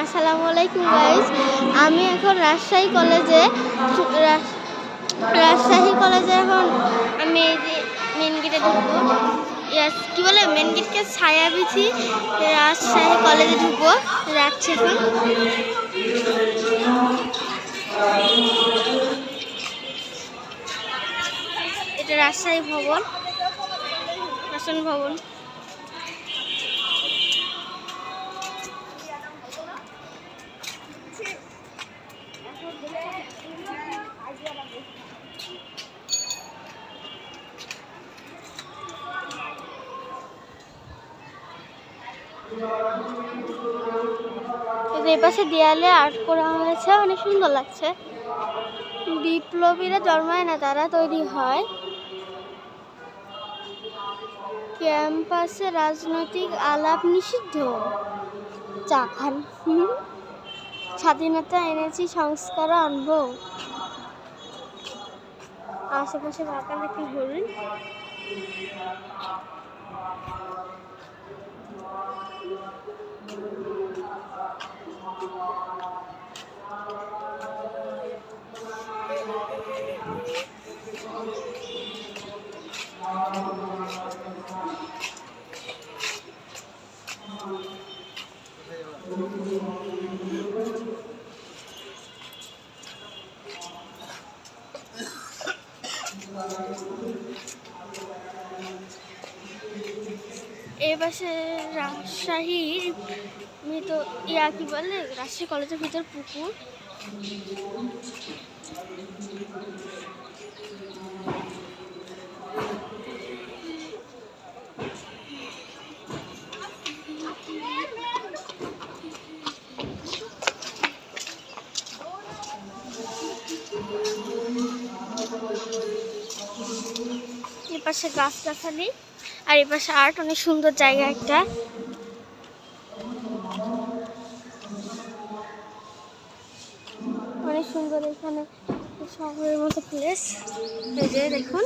আসসালামু আলাইকুম গাইস, আমি এখন রাজশাহী কলেজে এখন আমি এই যে মেন গেটে ঢুকবো। কি বলে মেন গেটকে ছায়া বিছি রাজশাহী কলেজে ঢুকবো। যাচ্ছি এখন। এটা রাজশাহী ভবন, শাসন ভবন। এই পাশে দেয়ালে আর্ট করা হয়েছে, অনেক সুন্দর লাগছে। বিপ্লবীরা জন্মায় না, তারা তৈরি হয়। ক্যাম্পাসে রাজনৈতিক আলাপ নিষিদ্ধ। চা খান। স্বাধীনতা এনেছি, সংস্কার আনবো। আশেপাশে বাগান একটি হরিণ। এই পাশে রাজশাহীর কি বলে রাজশাহী কলেজের ভিতর পুকুর। এই পাশে গাছগাছালি আর এই পাশে আর্ট, অনেক সুন্দর জায়গা একটা। অনেক সুন্দর এখানে শহরের মতো প্লেস। এই যে দেখুন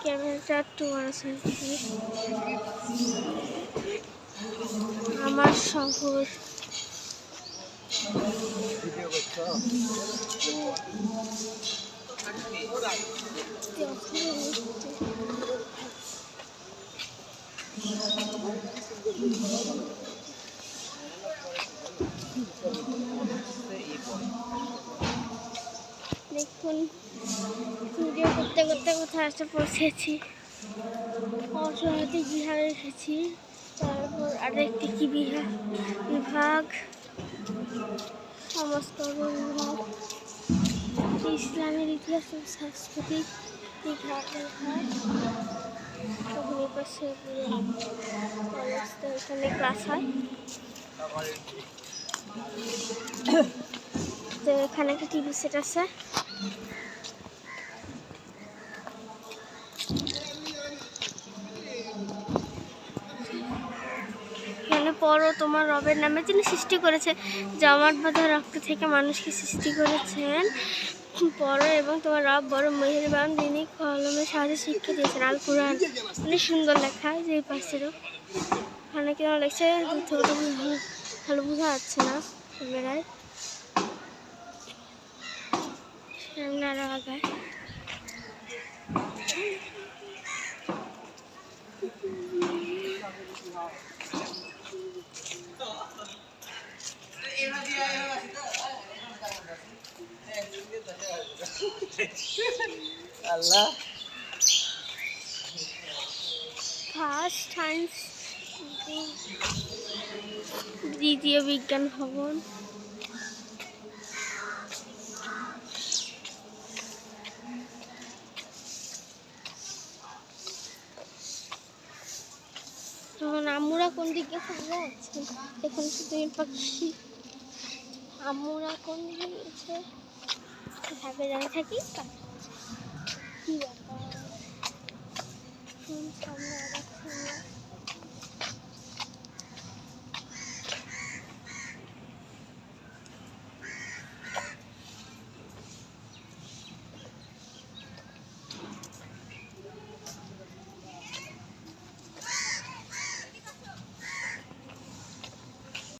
ক্যামেরাটা একটু আছে। আমার শহর। দেখুন ভিডিও করতে করতে কোথায় আসতে পৌঁছেছি। অর্থনৈতিক বিহারে এসেছি। তারপর আরেকটি কি বিভাগ, সমাজকর্ম বিভাগ, ইসলামের ইতিহাস ও সাংস্কৃতিক বিভাগ। তখন এই পাশে এখানে ক্লাস হয়। তো এখানে একটা টিভি সেট আছে। এখানে পড়ো তোমার রবের নামে যিনি সৃষ্টি করেছে, জামাত বাঁধা রক্ত থেকে মানুষকে সৃষ্টি করেছেন। পড়ো এবং তোমার রব বড় মেহেরবান, যিনি কলমের সাহায্যে শিক্ষা দিয়েছেন। আল কুরআন। অনেক সুন্দর লেখা। যে এই পাশেরও এখানে কেন লেখছে ভালো বোঝা যাচ্ছে না ক্যামেরায়। সামনে আরো আগায়। ফার্স্ট সায়েন্স দ্বিতীয় বিজ্ঞান ভবন। তখন আমরা কোন দিকে যাচ্ছি, এখন শুধু পাখি। আমরা কোন দিকে গেছে ভাবে জানি থাকি। কি ব্যাপার সামনে আগাচ্ছি।